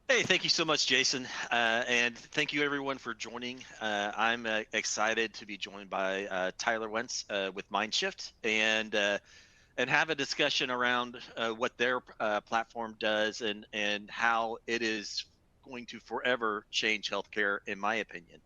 Hey, thank you so much, Jason. And thank you everyone for joining. I'm excited to be joined by Tyler Wentz with Myndshft and have a discussion around what their platform does and how it is going to forever change healthcare, in my opinion.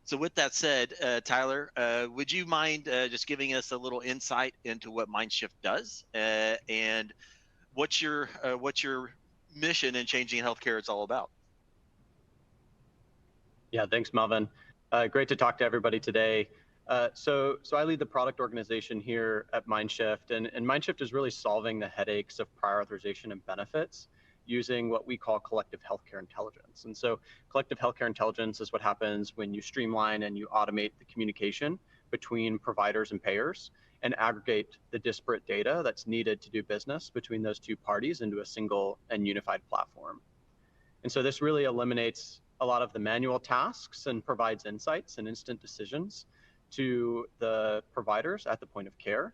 So, with that said, Tyler, would you mind just giving us a little insight into what Myndshft does and what your mission in changing healthcare is all about? Yeah, thanks, Melvin. Great to talk to everybody today. So I lead the product organization here at Myndshft, and Myndshft is really solving the headaches of prior authorization and benefits using what we call collective healthcare intelligence. And so collective healthcare intelligence is what happens when you streamline and you automate the communication between providers and payers and aggregate the disparate data that's needed to do business between those two parties into a single and unified platform. And so this really eliminates a lot of the manual tasks and provides insights and instant decisions to the providers at the point of care,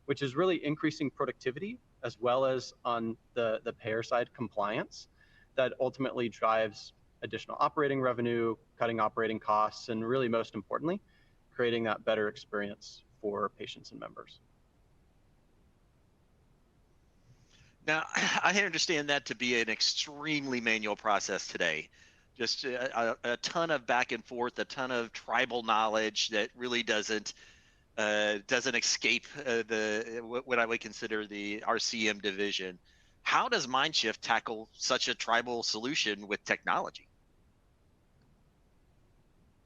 which is really increasing productivity as well as on the payer side compliance that ultimately drives additional operating revenue, cutting operating costs, and really most importantly, creating that better experience for patients and members. Now, I understand that to be an extremely manual process today. Just a ton of back and forth, a ton of tribal knowledge that really doesn't escape the what I would consider the RCM division. How does Mindshift tackle such a tribal solution with technology?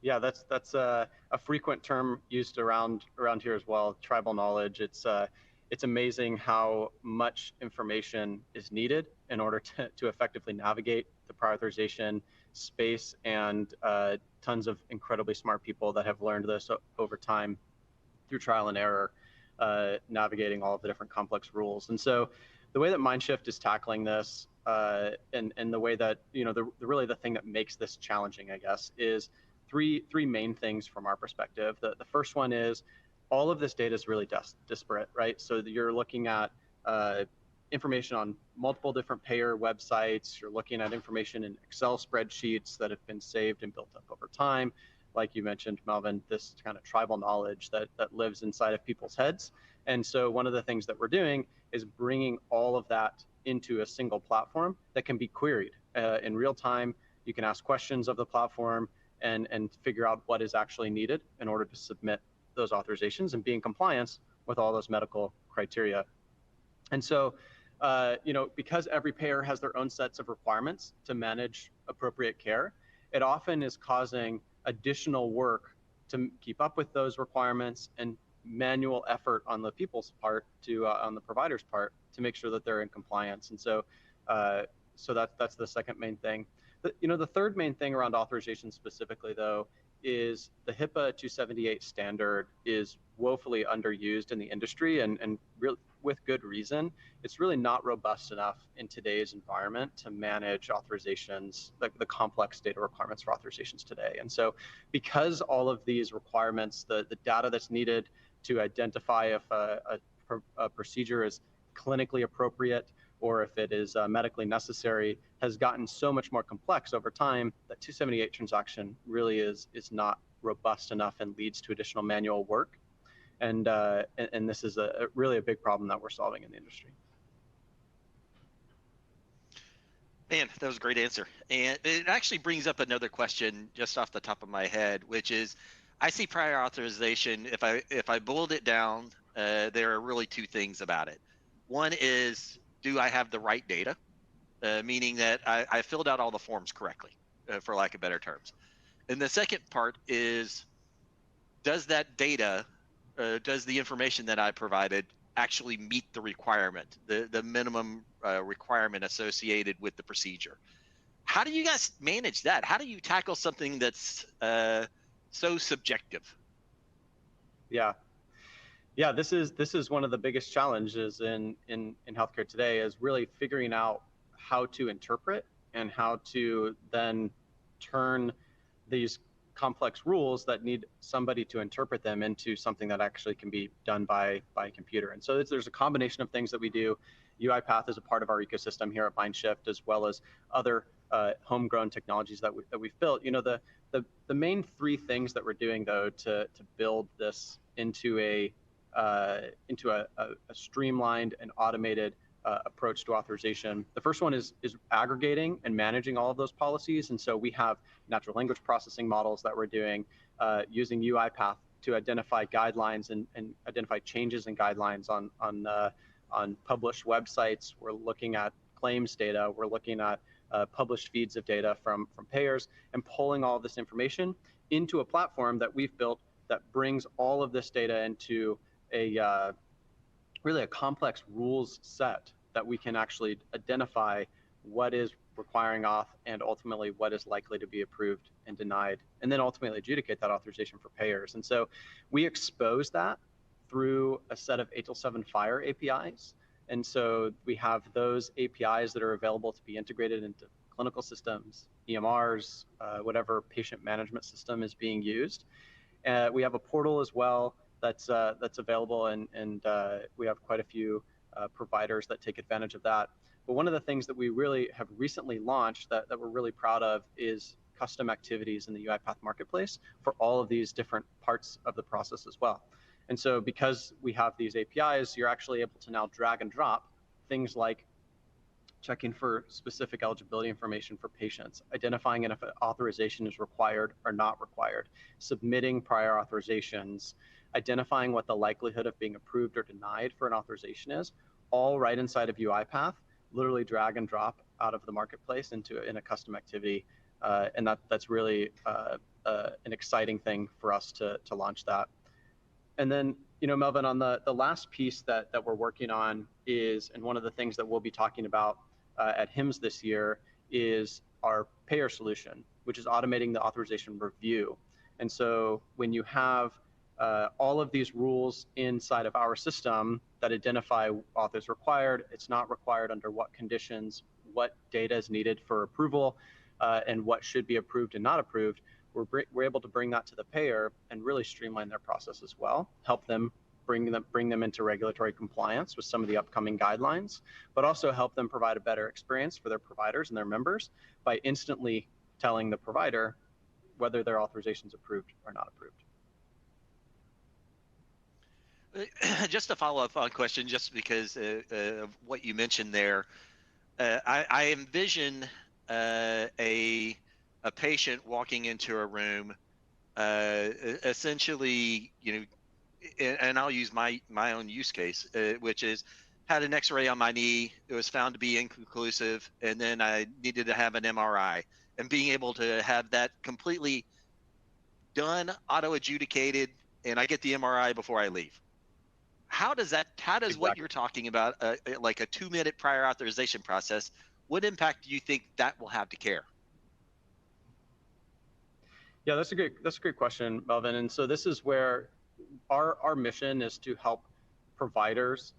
Yeah, that's a frequent term used around here as well. Tribal knowledge. It's amazing how much information is needed in order to effectively navigate the prior authorization space, and tons of incredibly smart people that have learned this over time through trial and error, navigating all of the different complex rules. And so, the way that Mindshift is tackling this, and the way that really the thing that makes this challenging, I guess, is three main things from our perspective. The first one is all of this data is really disparate, right? So you're looking at information on multiple different payer websites. You're looking at information in Excel spreadsheets that have been saved and built up over time. Like you mentioned, Melvin, this kind of tribal knowledge that lives inside of people's heads. And so one of the things that we're doing is bringing all of that into a single platform that can be queried in real time. You can ask questions of the platform and figure out what is actually needed in order to submit those authorizations and be in compliance with all those medical criteria. And so, because every payer has their own sets of requirements to manage appropriate care, it often is causing additional work to keep up with those requirements and manual effort on the people's part on the provider's part to make sure that they're in compliance. And so that's the second main thing. The third main thing around authorization specifically, though, is the HIPAA 278 standard is woefully underused in the industry, and really with good reason. It's really not robust enough in today's environment to manage authorizations, like the complex data requirements for authorizations today. And so because all of these requirements, the data that's needed to identify if a procedure is clinically appropriate or if it is medically necessary, has gotten so much more complex over time that 278 transaction really is not robust enough and leads to additional manual work. And this is really a big problem that we're solving in the industry. Man, that was a great answer. And it actually brings up another question just off the top of my head, which is I see prior authorization. If I boiled it down, there are really two things about it. One is, do I have the right data? Meaning that I filled out all the forms correctly, for lack of better terms. And the second part is, does that data, does the information that I provided actually meet the requirement, the minimum requirement associated with the procedure? How do you guys manage that? How do you tackle something that's so subjective? Yeah, yeah. This is one of the biggest challenges in healthcare today, is really figuring out how to interpret and how to then turn these complex rules that need somebody to interpret them into something that actually can be done by a computer. And so there's a combination of things that we do. UiPath is a part of our ecosystem here at Myndshft, as well as other homegrown technologies that we've built. The main three things that we're doing though to build this into a streamlined and automated approach to authorization. The first one is aggregating and managing all of those policies. And so we have natural language processing models that we're doing using UiPath to identify guidelines and identify changes in guidelines on published websites. We're looking at claims data. We're looking at published feeds of data from payers and pulling all of this information into a platform that we've built that brings all of this data into really a complex rules set that we can actually identify what is requiring auth and ultimately what is likely to be approved and denied, and then ultimately adjudicate that authorization for payers. And so we expose that through a set of 807 FHIR APIs. And so we have those APIs that are available to be integrated into clinical systems, EMRs, whatever patient management system is being used. We have a portal as well that's available, and we have quite a few providers that take advantage of that. But one of the things that we really have recently launched that we're really proud of is custom activities in the UiPath marketplace for all of these different parts of the process as well. And so because we have these APIs, you're actually able to now drag and drop things like checking for specific eligibility information for patients, identifying if authorization is required or not required, submitting prior authorizations, identifying what the likelihood of being approved or denied for an authorization is, all right inside of UiPath, literally drag and drop out of the marketplace in a custom activity. And that's really an exciting thing for us to launch that. And then, Melvin, on the last piece that we're working on is, and one of the things that we'll be talking about at HIMSS this year is our payer solution, which is automating the authorization review. And so when you have all of these rules inside of our system that identify auth is required, it's not required, under what conditions, what data is needed for approval, and what should be approved and not approved, we're able to bring that to the payer and really streamline their process as well, help them bring them into regulatory compliance with some of the upcoming guidelines, but also help them provide a better experience for their providers and their members by instantly telling the provider whether their authorization is approved or not approved. Just a follow-up on question, just because of what you mentioned there, I envision a patient walking into a room, essentially, and I'll use my own use case, which is had an X-ray on my knee. It was found to be inconclusive, and then I needed to have an MRI, and being able to have that completely done, auto-adjudicated, and I get the MRI before I leave. How does Exactly. What you're talking about, like a 2-minute prior authorization process, what impact do you think that will have to care? Yeah, that's a great question, Melvin. And so this is where our mission is to help providers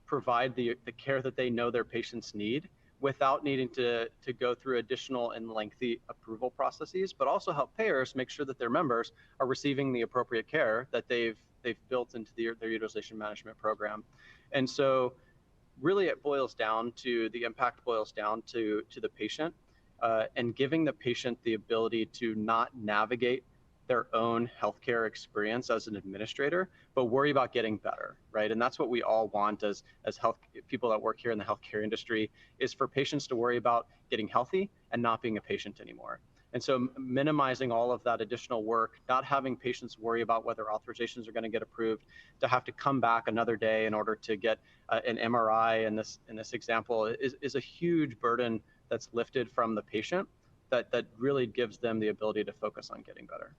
provide the care that they know their patients need without needing to go through additional and lengthy approval processes, but also help payers make sure that their members are receiving the appropriate care that they've built into their utilization management program. And so really the impact boils down to the patient, and giving the patient the ability to not navigate their own healthcare experience as an administrator, but worry about getting better, right? And that's what we all want as people that work here in the healthcare industry, is for patients to worry about getting healthy and not being a patient anymore. And so minimizing all of that additional work, not having patients worry about whether authorizations are going to get approved, to have to come back another day in order to get an MRI in this example is a huge burden that's lifted from the patient that really gives them the ability to focus on getting better.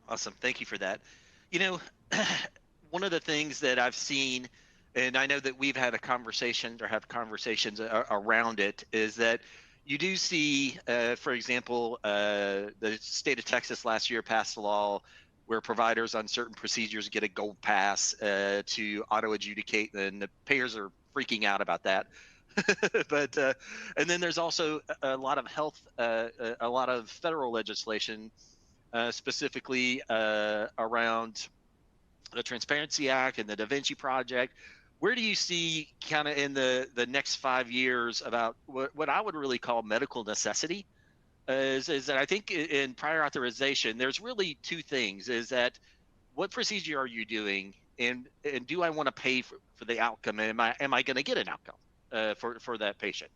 Awesome. Thank you for that. One of the things that I've seen, and I know that we've had a conversation or have conversations around it, is that you do see, for example, the state of Texas last year passed a law where providers on certain procedures get a gold pass to auto adjudicate, and the payers are freaking out about that. But and then there's also a lot of a lot of federal legislation, specifically around the Transparency Act and the Da Vinci Project, where do you see kind of in the next 5 years about what I would really call medical necessity? Is that I think in prior authorization, there's really two things: is that what procedure are you doing, and do I want to pay for the outcome? And am I going to get an outcome for that patient?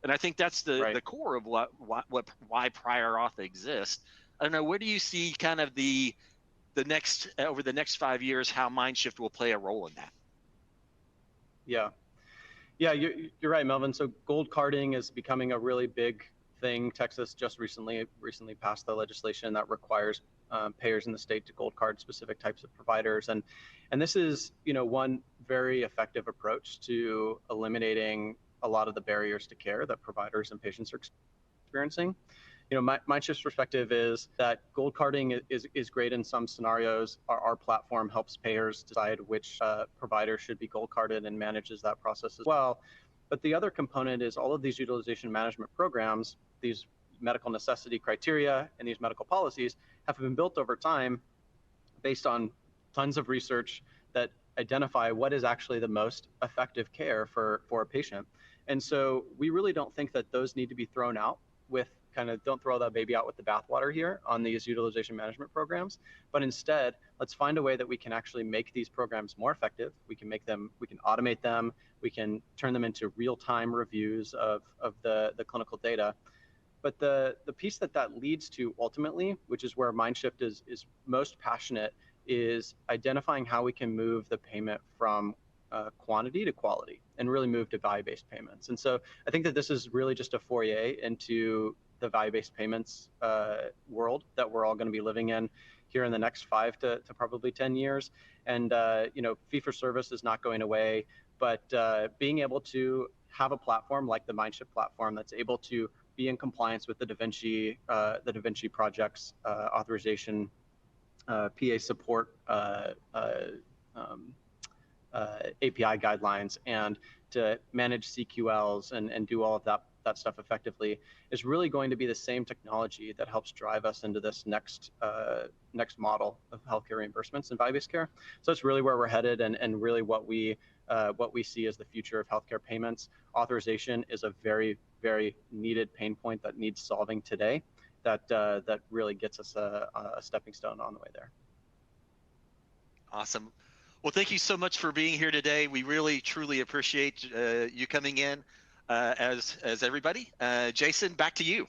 And I think that's Right. the core of why prior auth exists. I don't know. Where do you see kind of the next over the next 5 years how Myndshft will play a role in that? Yeah. Yeah, you're right, Melvin. So gold carding is becoming a really big thing. Texas just recently passed the legislation that requires payers in the state to gold card specific types of providers, and this is one very effective approach to eliminating a lot of the barriers to care that providers and patients are experiencing. Myndshft's perspective is that gold carding is great in some scenarios. Our platform helps payers decide which provider should be gold carded and manages that process as well. But the other component is all of these utilization management programs, these medical necessity criteria, and these medical policies have been built over time based on tons of research that identify what is actually the most effective care for a patient. And so we really don't think that those need to be thrown out with don't throw that baby out with the bathwater here on these utilization management programs, but instead let's find a way that we can actually make these programs more effective. We can automate them, we can turn them into real-time reviews of the clinical data. But the piece that leads to ultimately, which is where Myndshft is most passionate, is identifying how we can move the payment from quantity to quality and really move to value-based payments. And so I think that this is really just a foray into the value-based payments world that we're all going to be living in here in the next 5 to probably 10 years. And fee-for-service is not going away, but being able to have a platform like the Myndshft platform that's able to be in compliance with the Da Vinci project's authorization, PA support API guidelines, and to manage CQLs and do all of that stuff effectively is really going to be the same technology that helps drive us into this next model of healthcare reimbursements and value-based care. So it's really where we're headed, and really what we see as the future of healthcare payments. Authorization is a very, very needed pain point that needs solving today. That really gets us a stepping stone on the way there. Awesome. Well, thank you so much for being here today. We really, truly appreciate you coming in as everybody. Jason, back to you.